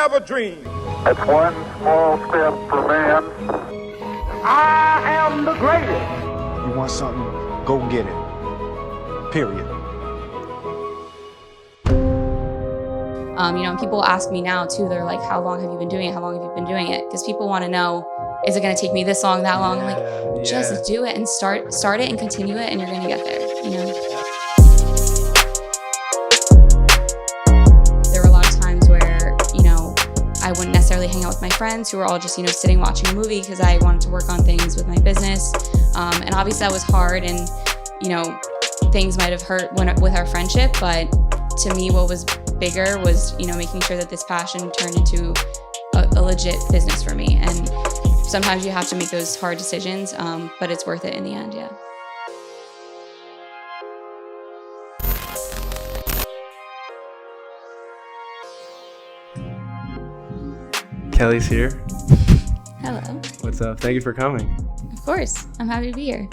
have a dream. It's one small step for man. I am the greatest. You want something, go get it. Period. And people ask me now too, they're like, how long have you been doing it? How long have you been doing it? Because people want to know, is it going to take me this long, that long? I'm like, just do it and start it and continue it, and you're going to get there, There were a lot of times where, I wouldn't necessarily hang out with my friends who were all just, sitting watching a movie because I wanted to work on things with my business. And obviously that was hard, and, things might have hurt with our friendship, but to me, what was bigger was, making sure that this passion turned into a legit business for me. And sometimes you have to make those hard decisions, but it's worth it in the end, yeah. Kelly's here. Hello. What's up? Thank you for coming. Of course. I'm happy to be here.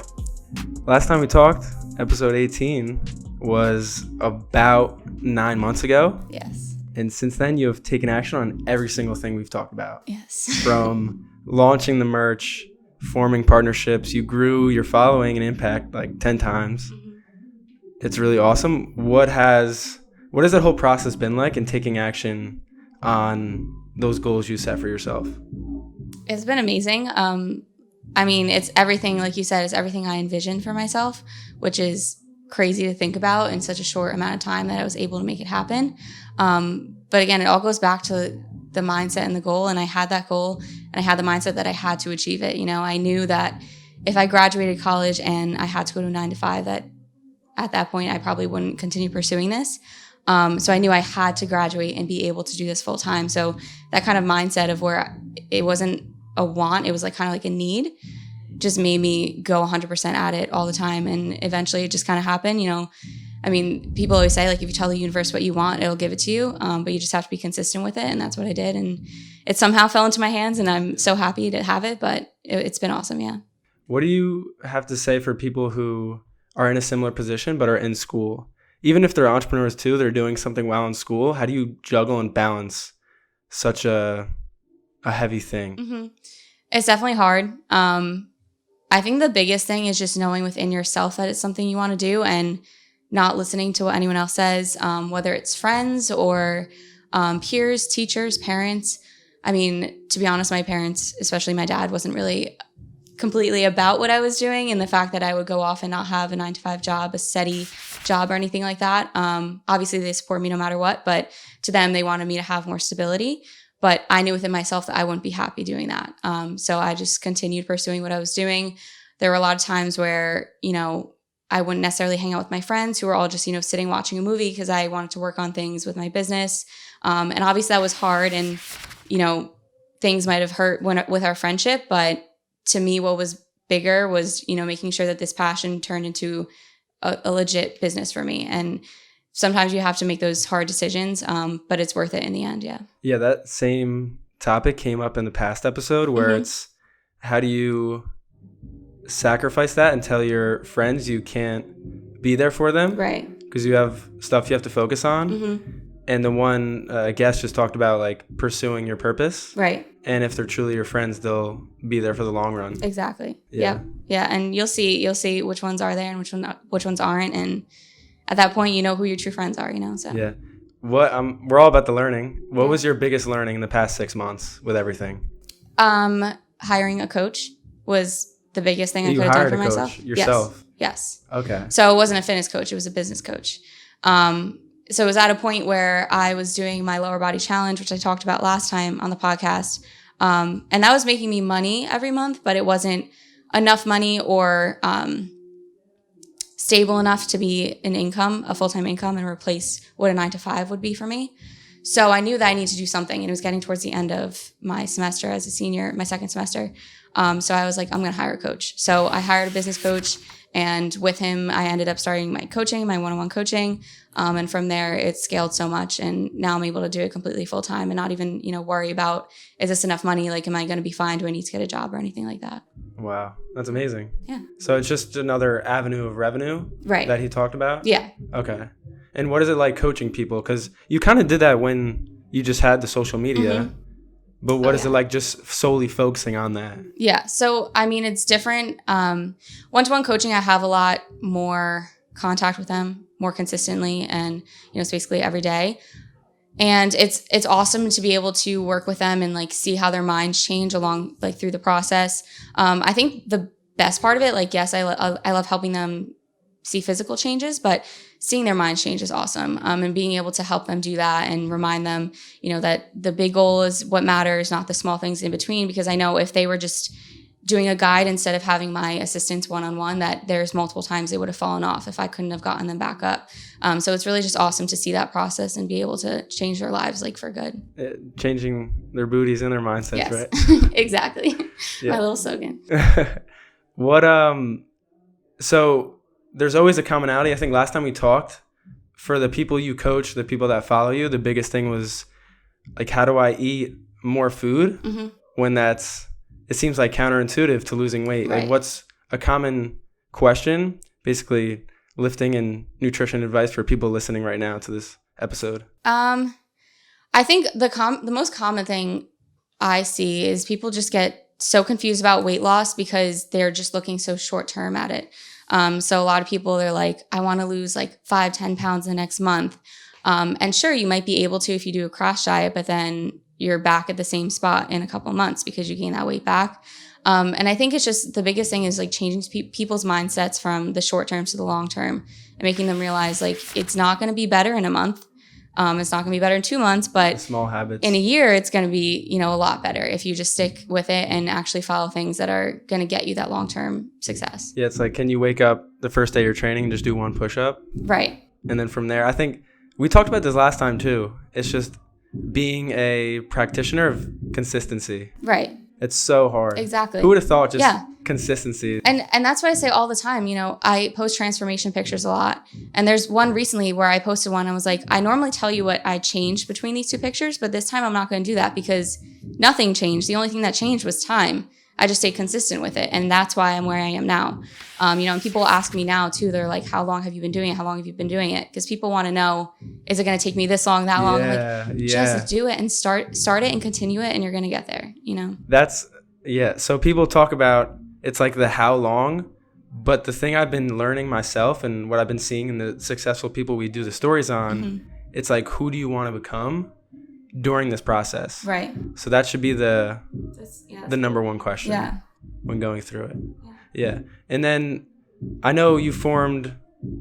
Last time we talked, episode 18, was about 9 months ago. Yes. And since then, you have taken action on every single thing we've talked about. Yes. From launching the merch, forming partnerships, you grew your following and impact like 10 times. Mm-hmm. It's really awesome. What has that whole process been like in taking action on those goals you set for yourself? It's been amazing. It's everything, like you said, it's everything I envisioned for myself, which is crazy to think about in such a short amount of time that I was able to make it happen. But again, it all goes back to the mindset and the goal. And I had that goal and I had the mindset that I had to achieve it. I knew that if I graduated college and I had to go to a 9-to-5, that at that point I probably wouldn't continue pursuing this. So I knew I had to graduate and be able to do this full time. So that kind of mindset of where it wasn't a want, it was like kind of like a need, just made me go 100% at it all the time. And eventually it just kind of happened. People always say, like, if you tell the universe what you want, it'll give it to you. But you just have to be consistent with it. And that's what I did. And it somehow fell into my hands, and I'm so happy to have it. But it's been awesome. Yeah. What do you have to say for people who are in a similar position but are in school? Even if they're entrepreneurs too, they're doing something well in school. How do you juggle and balance such a heavy thing? Mm-hmm. It's definitely hard. I think the biggest thing is just knowing within yourself that it's something you want to do and not listening to what anyone else says, whether it's friends or peers, teachers, parents. To be honest, my parents, especially my dad, wasn't really completely about what I was doing, and the fact that I would go off and not have a 9-to-5 job, a steady job or anything like that. Obviously they support me no matter what, but to them, they wanted me to have more stability. But I knew within myself that I wouldn't be happy doing that. So I just continued pursuing what I was doing. There were a lot of times where, I wouldn't necessarily hang out with my friends who were all just, sitting watching a movie because I wanted to work on things with my business. And obviously that was hard, and, things might have hurt with our friendship, but to me, what was bigger was, making sure that this passion turned into a legit business for me. And sometimes you have to make those hard decisions, but it's worth it in the end. Yeah. Yeah. That same topic came up in the past episode where mm-hmm. It's how do you sacrifice that and tell your friends you can't be there for them? Right. Because you have stuff you have to focus on. Mm-hmm. And the one guest just talked about like pursuing your purpose. Right. And if they're truly your friends, they'll be there for the long run. Exactly. Yeah. Yeah. And you'll see which ones are there and which ones aren't. And at that point, you know who your true friends are, so. Yeah. We're all about the learning. What was your biggest learning in the past 6 months with everything? Hiring a coach was the biggest thing I could have done for myself. Yourself? Yes. Okay. So it wasn't a fitness coach. It was a business coach. So it was at a point where I was doing my lower body challenge, which I talked about last time on the podcast. And that was making me money every month, but it wasn't enough money or stable enough to be a full-time income, and replace what a 9-to-5 would be for me. So I knew that I needed to do something, and it was getting towards the end of my semester as a senior, my second semester. So I was like, I'm going to hire a coach. So I hired a business coach, and with him, I ended up starting my one-on-one coaching. And from there, it scaled so much. And now I'm able to do it completely full time and not even, worry about, is this enough money? Like, am I going to be fine? Do I need to get a job or anything like that? Wow. That's amazing. Yeah. So it's just another avenue of revenue right. that he talked about? Yeah. Okay. And what is it like coaching people? Because you kind of did that when you just had the social media. Mm-hmm. But what is it like just solely focusing on that? Yeah. So, I mean, it's different. One-to-one coaching, I have a lot more contact with them more consistently, and, it's basically every day. And it's awesome to be able to work with them and like see how their minds change along like through the process. I think the best part of it, like, yes, I love helping them see physical changes, but seeing their minds change is awesome. And being able to help them do that and remind them, that the big goal is what matters, not the small things in between. Because I know if they were just doing a guide instead of having my assistants one-on-one, that there's multiple times they would have fallen off if I couldn't have gotten them back up. So it's really just awesome to see that process and be able to change their lives like for good. Changing their booties and their mindsets, Yes. right? Exactly. Yeah. My little slogan. So there's always a commonality. I think last time we talked, for the people you coach, the people that follow you, the biggest thing was like, how do I eat more food Mm-hmm. when it seems like counterintuitive to losing weight? Right. Like, what's a common question? Basically, lifting and nutrition advice for people listening right now to this episode. I think the most common thing I see is people just get so confused about weight loss because they're just looking so short term at it. So a lot of people, they're like, I want to lose like 5-10 pounds the next month. And sure, you might be able to if you do a crash diet, but then you're back at the same spot in a couple months because you gain that weight back. And I think it's just the biggest thing is like changing people's mindsets from the short term to the long term and making them realize like it's not going to be better in a month. It's not going to be better in 2 months, but Small habits. in a year, it's going to be, a lot better if you just stick with it and actually follow things that are going to get you that long-term success. Yeah, it's like, can you wake up the first day you're training and just do one push-up? Right. And then from there, I think we talked about this last time too. It's just being a practitioner of consistency. Right. It's so hard. Exactly. Who would have thought just Yeah. consistency? And that's what I say all the time. I post transformation pictures a lot. And there's one recently where I posted one. I was like, I normally tell you what I changed between these two pictures, but this time I'm not going to do that because nothing changed. The only thing that changed was time. I just stayed consistent with it. And that's why I'm where I am now. And people ask me now too, they're like, how long have you been doing it? How long have you been doing it? Because people want to know, is it going to take me this long, that long? I'm like, just do it and start it and continue it and you're going to get there, So people talk about, it's like the how long, but the thing I've been learning myself and what I've been seeing in the successful people we do the stories on, It's like, who do you want to become during this process? Right. So that should be the number one question when going through it. Yeah. And then I know you formed,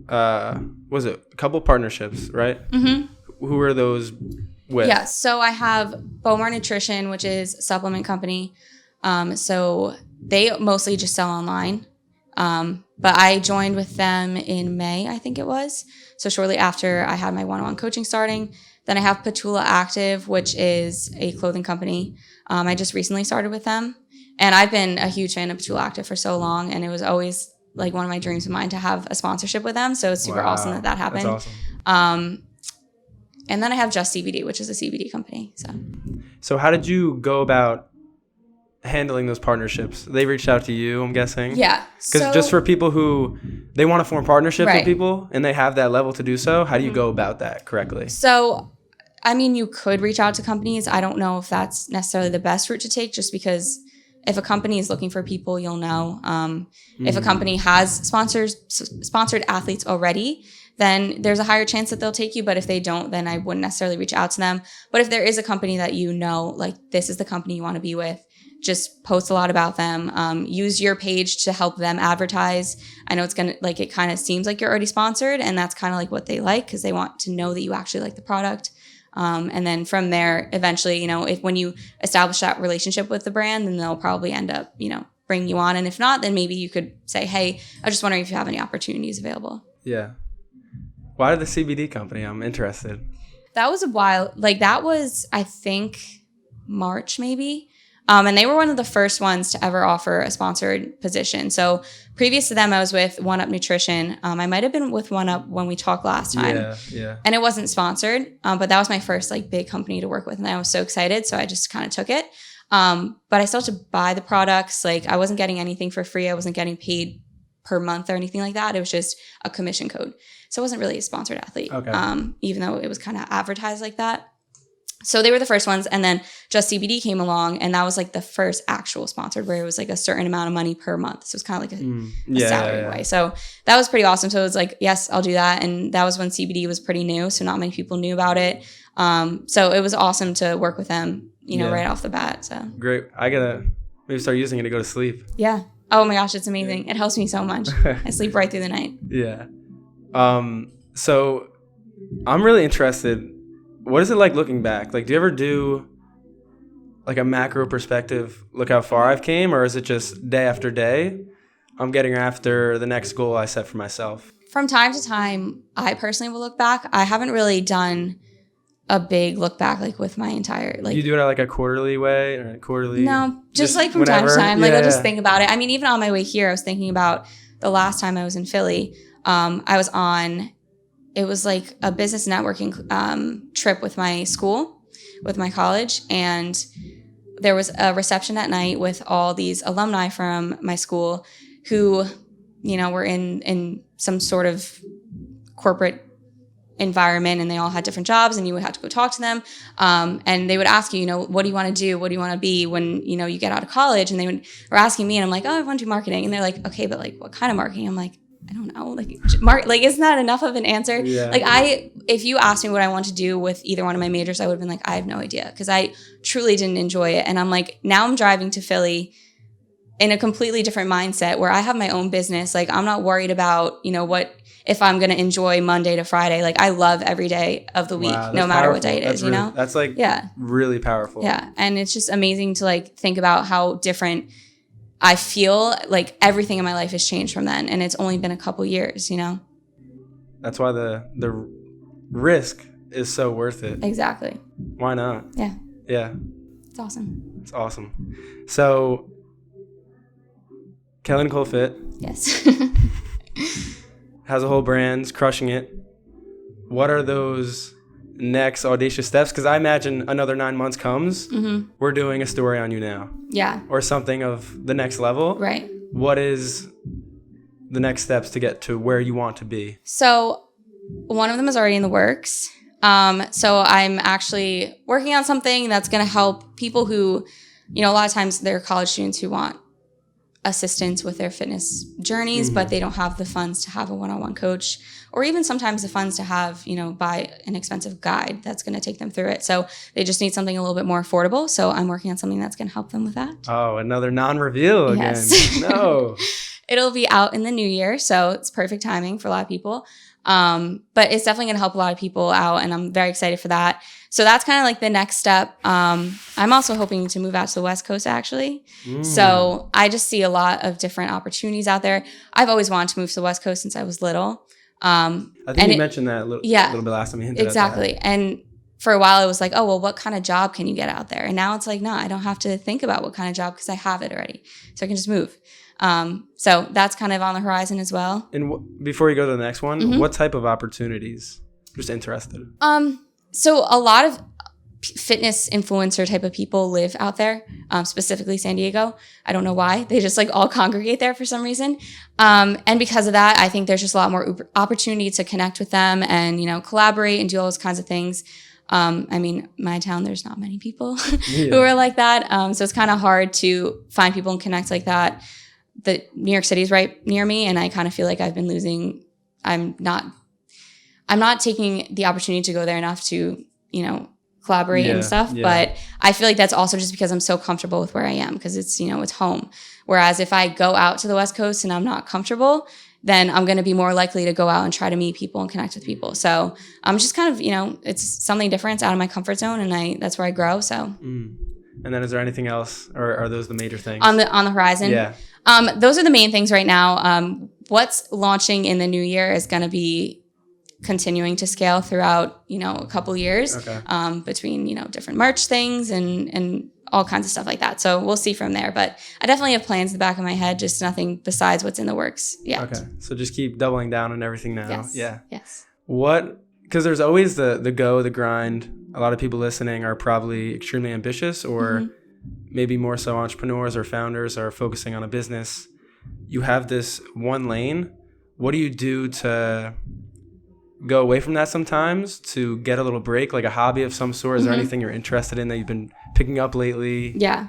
was it a couple partnerships, right? Mm-hmm. Who are those with? Yeah. So I have Bomar Nutrition, which is a supplement company. So they mostly just sell online. But I joined with them in May, I think it was. So shortly after I had my one-on-one coaching starting. Then I have Petula Active, which is a clothing company. I just recently started with them. And I've been a huge fan of Petula Active for so long. And it was always like one of my dreams of mine to have a sponsorship with them. So it's super awesome that happened. That's awesome. And then I have Just CBD, which is a CBD company. So how did you go about handling those partnerships? They reached out to you, I'm guessing. Yeah. Because just for people who they want to form partnerships Right. with people and they have that level to do so, how do you go about that correctly? So, I mean, you could reach out to companies. I don't know if that's necessarily the best route to take, just because if a company is looking for people, you'll know. If a company has sponsored athletes already, then there's a higher chance that they'll take you. But if they don't, then I wouldn't necessarily reach out to them. But if there is a company that like this is the company you want to be with, just post a lot about them. Use your page to help them advertise. I know it kind of seems like you're already sponsored, and that's kind of like what they like because they want to know that you actually like the product. And then from there, eventually, when you establish that relationship with the brand, then they'll probably end up, bringing you on. And if not, then maybe you could say, hey, I was just wondering if you have any opportunities available. Yeah. Why the CBD company? I'm interested. That was a while. That was, I think, March maybe. And they were one of the first ones to ever offer a sponsored position. So previous to them, I was with One Up Nutrition. I might have been with One Up when we talked last time. Yeah. And it wasn't sponsored, but that was my first big company to work with. And I was so excited. So I just kind of took it. But I still had to buy the products. I wasn't getting anything for free. I wasn't getting paid per month or anything like that. It was just a commission code. So it wasn't really a sponsored athlete, okay. Even though it was kind of advertised like that. So they were the first ones. And then Just CBD came along, and that was like the first actual sponsored, where it was like a certain amount of money per month. So it's kind of like a salary way. So that was pretty awesome. So it was like, yes, I'll do that. And that was when CBD was pretty new. So not many people knew about it. So it was awesome to work with them, right off the bat. So Great. I gotta maybe start using it to go to sleep. Yeah. Oh my gosh, it's amazing. It helps me so much. I sleep right through the night. Yeah. So I'm really interested. What is it like looking back? Like, do you ever do like a macro perspective, look how far I've came, or is it just day after day, I'm getting after the next goal I set for myself? From time to time, I personally will look back. I haven't really done a big look back like with my entire like. You do it like a quarterly way or a quarterly? No, just like from whenever? time to time. Like I'll just think about it. I mean, even on my way here, I was thinking about the last time I was in Philly. I was on. It was like a business networking trip with my school, with my college. And there was a reception at night with all these alumni from my school who, were in some sort of corporate environment, and they all had different jobs, and you would have to go talk to them. And they would ask you, what do you want to do? What do you want to be when, you get out of college? And they were asking me, and I'm like, oh, I want to do marketing. And they're like, okay, but like, what kind of marketing? I'm like, I don't know, like isn't that enough of an answer? Yeah. Like if you asked me what I want to do with either one of my majors, I would have been like, I have no idea, because I truly didn't enjoy it. And I'm like, now I'm driving to Philly in a completely different mindset where I have my own business. Like I'm not worried about, what if I'm going to enjoy Monday to Friday. Like I love every day of the week, no matter powerful. what day it is, That's like really powerful. Yeah. And it's just amazing to like think about how different I feel. Like everything in my life has changed from then, and it's only been a couple years, That's why the risk is so worth it. Exactly. Why not? Yeah. Yeah. It's awesome. It's awesome. So, Kelly Nicole Fit. Yes. Has a whole brand, crushing it. What are those next audacious steps? Because I imagine another 9 months comes, we're doing a story on you now. Yeah. Or something of the next level. Right. What is the next steps to get to where you want to be? So one of them is already in the works. So I'm actually working on something that's going to help people who, a lot of times they're college students who want assistance with their fitness journeys, but they don't have the funds to have a one-on-one coach, or even sometimes the funds to have, buy an expensive guide that's going to take them through it. So they just need something a little bit more affordable. So I'm working on something that's going to help them with that. Oh, another non-reveal again. Yes. No. It'll be out in the new year, so it's perfect timing for a lot of people. But it's definitely going to help a lot of people out, and I'm very excited for that. So that's kind of like the next step. I'm also hoping to move out to the West Coast, actually. So I just see a lot of different opportunities out there. I've always wanted to move to the West Coast since I was little. I think you mentioned that a little bit last time you hinted exactly. at that. And for a while, it was like, oh, well, what kind of job can you get out there? And now it's like, no, I don't have to think about what kind of job because I have it already. So I can just move. So that's kind of on the horizon as well. And before you go to the next one, what type of opportunities? Just interested. So a lot of fitness influencer type of people live out there, specifically San Diego. I don't know why. They just like all congregate there for some reason. And because of that, I think there's just a lot more opportunity to connect with them and, collaborate and do all those kinds of things. I mean, my town, there's not many people who are like that. So it's kind of hard to find people and connect like that. The New York City is right near me, and I kind of feel like I've been losing. I'm not taking the opportunity to go there enough to, collaborate and stuff. Yeah. But I feel like that's also just because I'm so comfortable with where I am, because it's, it's home. Whereas if I go out to the West Coast and I'm not comfortable, then I'm going to be more likely to go out and try to meet people and connect with people. So I'm just kind of, it's something different. It's out of my comfort zone, and that's where I grow. So. And then is there anything else, or are those the major things? On the horizon? Yeah. Those are the main things right now. What's launching in the new year is going to be continuing to scale throughout, a couple years, between, different merch things and all kinds of stuff like that. So we'll see from there. But I definitely have plans in the back of my head, just nothing besides what's in the works yet. Okay. So just keep doubling down on everything now. Yes. Yeah. Yes. Because there's always the grind. A lot of people listening are probably extremely ambitious, or maybe more so entrepreneurs or founders are focusing on a business. You have this one lane. What do you do to go away from that sometimes to get a little break, like a hobby of some sort? Is there Mm-hmm. anything you're interested in that you've been picking up lately? Yeah.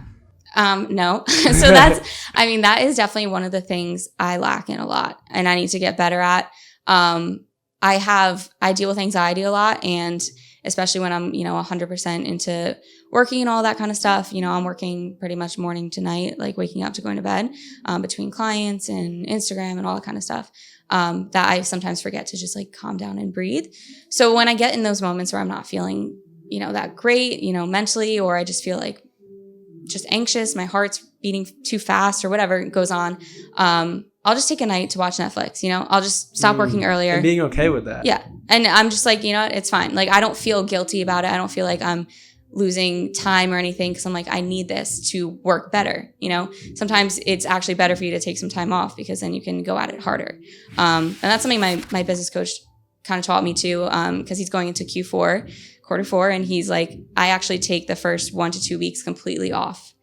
No. So that is definitely one of the things I lack in a lot and I need to get better at. I deal with anxiety a lot, and especially when I'm, 100% into working and all that kind of stuff. I'm working pretty much morning to night, like waking up to going to bed, between clients and Instagram and all that kind of stuff, that I sometimes forget to just like calm down and breathe. So when I get in those moments where I'm not feeling, that great, mentally, or I just feel like just anxious, my heart's beating too fast or whatever goes on, I'll just take a night to watch Netflix. I'll just stop working earlier. And being okay with that. Yeah. And I'm just like, it's fine. Like, I don't feel guilty about it. I don't feel like I'm losing time or anything, because I'm like, I need this to work better. Sometimes it's actually better for you to take some time off, because then you can go at it harder. And that's something my business coach kind of taught me too, because he's going into quarter four, and he's like, I actually take the first 1 to 2 weeks completely off,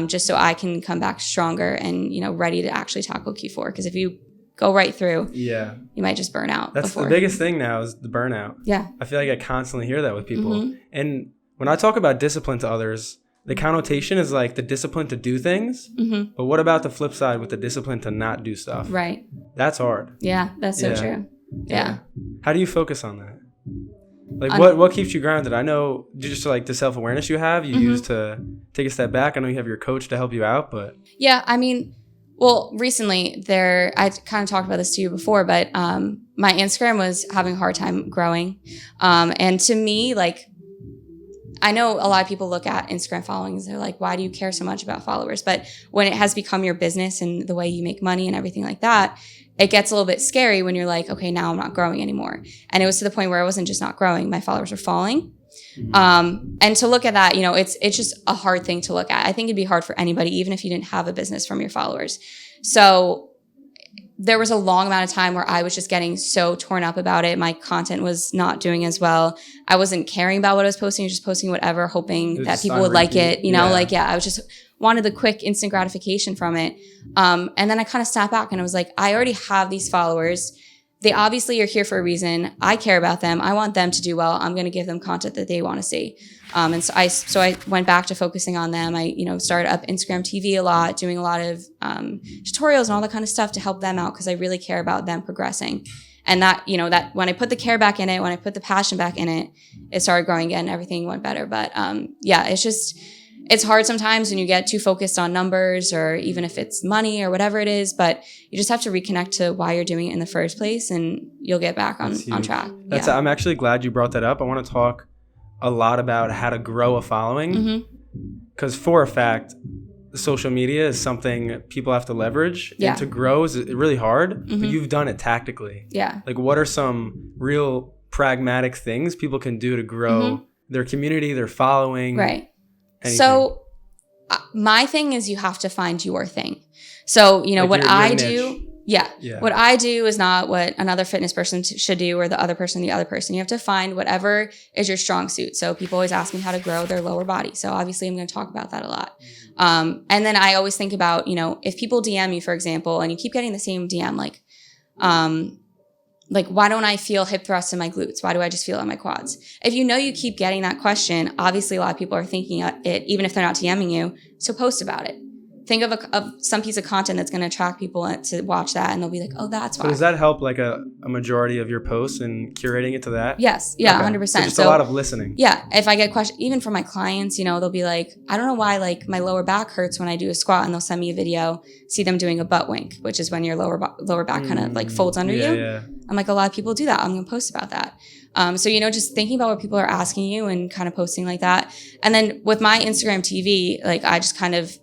just so I can come back stronger and, ready to actually tackle Q4. Because if you go right through, you might just burn out. That's the biggest thing now, is the burnout. Yeah. I feel like I constantly hear that with people. Mm-hmm. And when I talk about discipline to others, the connotation is like the discipline to do things. Mm-hmm. But what about the flip side with the discipline to not do stuff? Right. That's hard. Yeah, that's so true. Yeah. How do you focus on that? Like, what keeps you grounded? I know just like the self-awareness you have, you use to take a step back. I know you have your coach to help you out, but. Yeah, recently I kind of talked about this to you before, but my Instagram was having a hard time growing. And to me, like, I know a lot of people look at Instagram followings, they're like, why do you care so much about followers? But when it has become your business and the way you make money and everything like that, it gets a little bit scary when you're like, okay, now I'm not growing anymore. And it was to the point where I wasn't just not growing, my followers were falling. And to look at that, it's just a hard thing to look at. I think it'd be hard for anybody, even if you didn't have a business from your followers. So there was a long amount of time where I was just getting so torn up about it. My content was not doing as well. I wasn't caring about what I was posting, just posting whatever, hoping that people would like it. I was just wanted the quick instant gratification from it. And then I kind of snapped back and I was like, I already have these followers. They obviously are here for a reason. I care about them. I want them to do well. I'm going to give them content that they want to see. And so I went back to focusing on them. I, started up Instagram TV a lot, doing a lot of tutorials and all that kind of stuff to help them out, because I really care about them progressing. And that when I put the care back in it, when I put the passion back in it, it started growing again. Everything went better. But it's hard sometimes when you get too focused on numbers, or even if it's money or whatever it is, but you just have to reconnect to why you're doing it in the first place, and you'll get back on track. I'm actually glad you brought that up. I want to talk a lot about how to grow a following, because for a fact, social media is something people have to leverage, and to grow is really hard, but you've done it tactically. Yeah. Like, what are some real pragmatic things people can do to grow their community, their following? Right. Anything. So my thing is, you have to find your thing. So, like what I do, what I do is not what another fitness person should do, or the other person. You have to find whatever is your strong suit. So people always ask me how to grow their lower body. So obviously I'm going to talk about that a lot. And then I always think about, if people DM you, for example, and you keep getting the same DM, like, why don't I feel hip thrusts in my glutes? Why do I just feel it in my quads? If you keep getting that question, obviously a lot of people are thinking it, even if they're not DMing you. So post about it. Think of some piece of content that's going to attract people to watch that, and they'll be like, oh, that's why. So does that help, like a majority of your posts and curating it to that? Yes. Yeah, okay. 100%. So just a lot of listening. Yeah. If I get questions, even from my clients, they'll be like, I don't know why, like, my lower back hurts when I do a squat, and they'll send me a video, see them doing a butt wink, which is when your lower back kind of like folds under you. Yeah. I'm like, a lot of people do that. I'm going to post about that. So, just thinking about what people are asking you and kind of posting like that. And then with my Instagram TV, like, I just kind of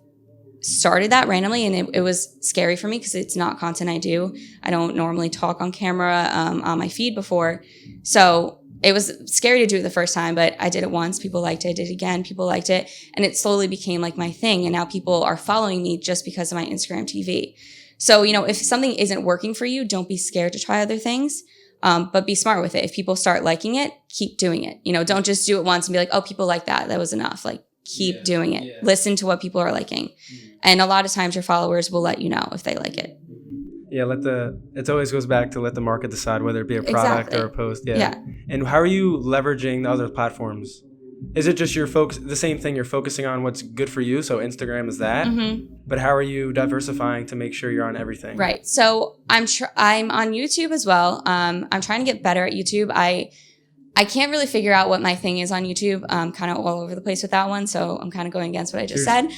started that randomly, and it was scary for me because it's not content I do. I don't normally talk on camera on my feed before. So it was scary to do it the first time, but I did it once. People liked it. I did it again. People liked it. And it slowly became like my thing. And now people are following me just because of my Instagram TV. So, if something isn't working for you, don't be scared to try other things. But be smart with it. If people start liking it, keep doing it. Don't just do it once and be like, oh, people like that. That was enough. Like, keep doing it. Yeah. Listen to what people are liking. And a lot of times your followers will let you know if they like it. Yeah, it always goes back to let the market decide whether it be a product Exactly. or a post. Yeah. And how are you leveraging the other platforms? Is it just the same thing, you're focusing on what's good for you, so Instagram is that, but how are you diversifying to make sure you're on everything? Right. So I'm on YouTube as well. I'm trying to get better at YouTube. I can't really figure out what my thing is on YouTube. I'm kind of all over the place with that one. So I'm kind of going against what I just said.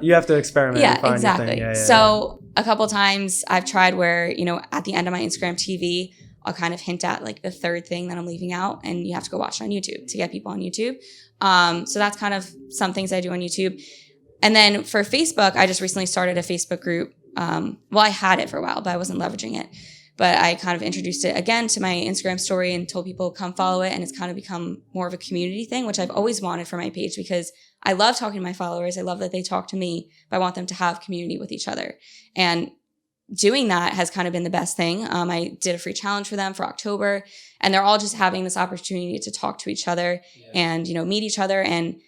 You have to experiment. Yeah, and find exactly. Your thing. Yeah, So a couple times I've tried where, at the end of my Instagram TV, I'll kind of hint at like the third thing that I'm leaving out, and you have to go watch it on YouTube to get people on YouTube. So that's kind of some things I do on YouTube. And then for Facebook, I just recently started a Facebook group. Well, I had it for a while, but I wasn't leveraging it. But I kind of introduced it again to my Instagram story and told people come follow it. And it's kind of become more of a community thing, which I've always wanted for my page because I love talking to my followers. I love that they talk to me, but I want them to have community with each other. And doing that has kind of been the best thing. I did a free challenge for them for October, and they're all just having this opportunity to talk to each other and, meet each other. And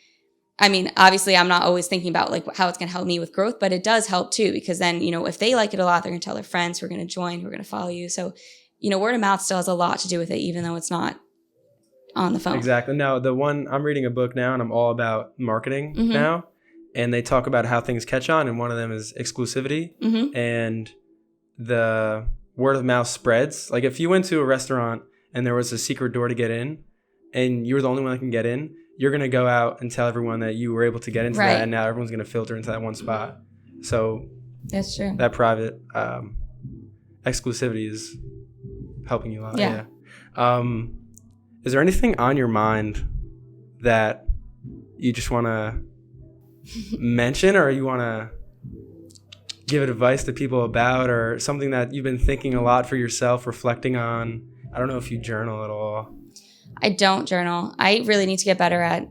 I mean, obviously I'm not always thinking about like how it's going to help me with growth, but it does help too, because then, if they like it a lot, they're going to tell their friends who are going to join, who are going to follow you. So, word of mouth still has a lot to do with it, even though it's not on the phone. Exactly. Now, I'm reading a book now, and I'm all about marketing now, and they talk about how things catch on, and one of them is exclusivity and the word of mouth spreads. Like if you went to a restaurant and there was a secret door to get in and you were the only one that can get in, you're going to go out and tell everyone that you were able to get into that, and now everyone's going to filter into that one spot. So that's true. That private exclusivity is helping you a lot. Yeah. Is there anything on your mind that you just want to mention, or you want to give advice to people about, or something that you've been thinking a lot for yourself, reflecting on? I don't know if you journal at all. I don't journal. I really need to get better at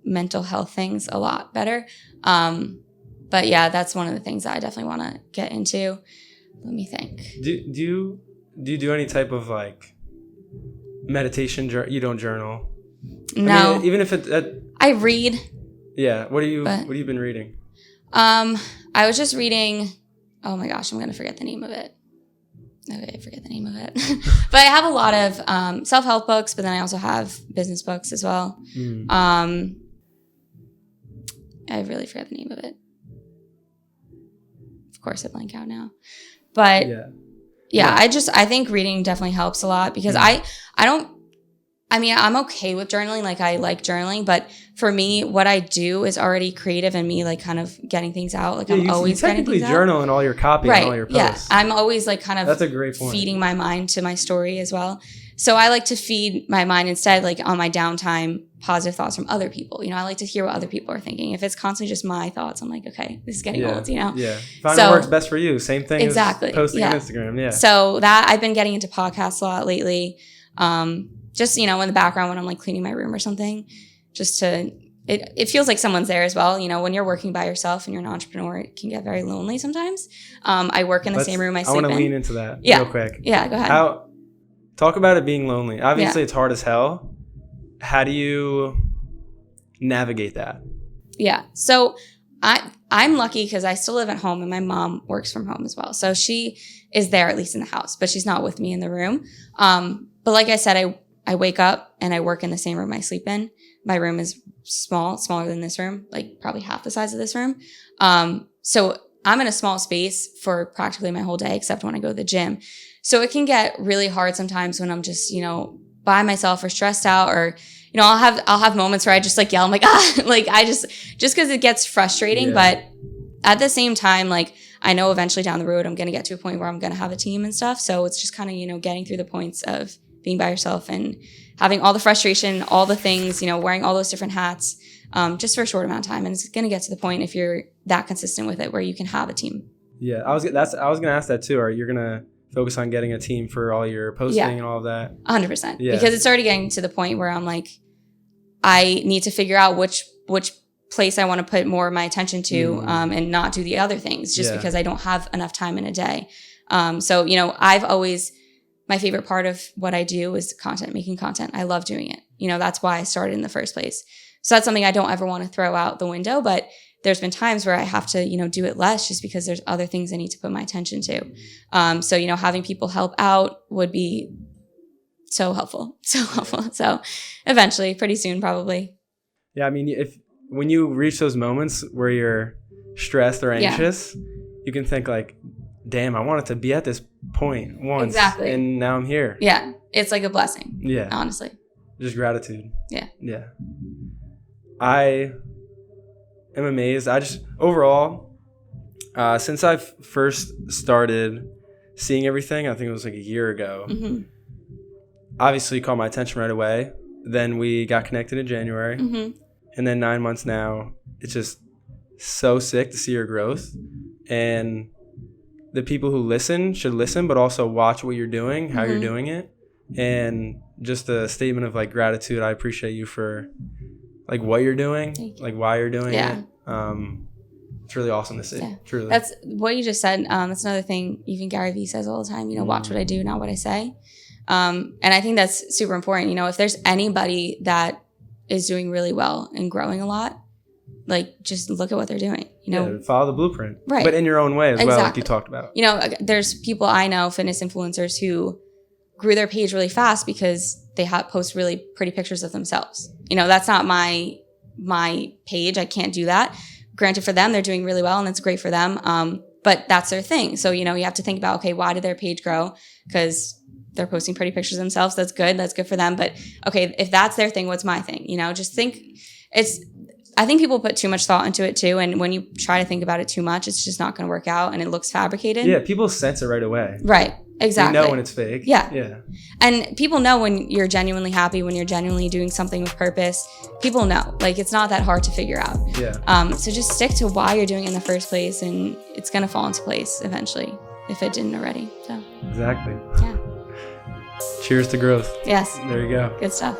mental health things, a lot better. But yeah, that's one of the things that I definitely want to get into. Let me think. Do you do any type of like meditation? You don't journal? No. I mean, even if I read. Yeah. What have you been reading? I was just reading. Oh my gosh, I'm gonna forget the name of it. Okay, I forget the name of it. But I have a lot of self-help books, but then I also have business books as well. I really forget the name of it. Of course, I blank out now. But yeah. I think reading definitely helps a lot, because I'm okay with journaling. Like I like journaling, but for me, what I do is already creative and me like kind of getting things out. Like I'm always getting things out. You technically journal in all your copy and all your posts. Yeah, I'm always like kind of That's a great point. Feeding my mind to my story as well. So I like to feed my mind instead, like on my downtime, positive thoughts from other people. I like to hear what other people are thinking. If it's constantly just my thoughts, I'm like, okay, this is getting old, Yeah. Find what works best for you. Same thing as posting on Instagram. Yeah. So that I've been getting into podcasts a lot lately. Just, in the background when I'm like cleaning my room or something, just to, it feels like someone's there as well. When you're working by yourself and you're an entrepreneur, it can get very lonely sometimes. I work in the same room I sleep in. I want to lean into that real quick. Yeah, go ahead. Talk about it being lonely. Obviously, it's hard as hell. How do you navigate that? Yeah. So I'm lucky because I still live at home and my mom works from home as well. So she is there at least in the house, but she's not with me in the room. But like I said, I wake up and I work in the same room I sleep in. My room is smaller than this room, like probably half the size of this room. So I'm in a small space for practically my whole day, except when I go to the gym. So it can get really hard sometimes when I'm just, by myself or stressed out, or, I'll have moments where I just like yell, I'm like, like I just cause it gets frustrating. But at the same time, like I know eventually down the road, I'm going to get to a point where I'm going to have a team and stuff. So it's just kind of, getting through the points of being by yourself and having all the frustration, all the things, wearing all those different hats, just for a short amount of time. And it's going to get to the point, if you're that consistent with it, where you can have a team. Yeah. I was going to ask that too. Are you going to focus on getting a team for all your posting and all of that? 100%. Yeah. Because it's already getting to the point where I'm like, I need to figure out which place I want to put more of my attention to, and not do the other things just because I don't have enough time in a day. So, I've always, my favorite part of what I do is making content. I love doing it. That's why I started in the first place. So that's something I don't ever want to throw out the window, but there's been times where I have to, do it less just because there's other things I need to put my attention to. So, having people help out would be so helpful. So eventually, pretty soon, probably. Yeah. I mean, when you reach those moments where you're stressed or anxious, you can think like, damn, I wanted to be at this point once. Exactly. And now I'm here. Yeah. It's like a blessing. Yeah. Honestly. Just gratitude. Yeah. Yeah. I am amazed. Overall, since I've first started seeing everything, I think it was like a year ago, obviously caught my attention right away. Then we got connected in January. And then 9 months now, it's just so sick to see your growth. And the people who listen should listen, but also watch what you're doing, how you're doing it. And just a statement of like gratitude. I appreciate you for like what you're doing, like why you're doing it. It's really awesome to see. Yeah. Truly. That's what you just said. That's another thing even Gary Vee says all the time, watch what I do, not what I say. And I think that's super important. If there's anybody that is doing really well and growing a lot, like just look at what they're doing, follow the blueprint, right? But in your own way as well, like you talked about. There's people I know, fitness influencers, who grew their page really fast because they post really pretty pictures of themselves. That's not my page. I can't do that. Granted, for them, they're doing really well and it's great for them. But that's their thing. So, you have to think about, okay, why did their page grow? Because they're posting pretty pictures of themselves. That's good. That's good for them. But okay, if that's their thing, what's my thing? Just think I think people put too much thought into it too. And when you try to think about it too much, it's just not going to work out and it looks fabricated. Yeah. People sense it right away. Right. Exactly. You know when it's fake. Yeah. Yeah. And people know when you're genuinely happy, when you're genuinely doing something with purpose. People know. Like, it's not that hard to figure out. Yeah. So just stick to why you're doing it in the first place, and it's going to fall into place eventually if it didn't already. So. Exactly. Yeah. Cheers to growth. Yes. There you go. Good stuff.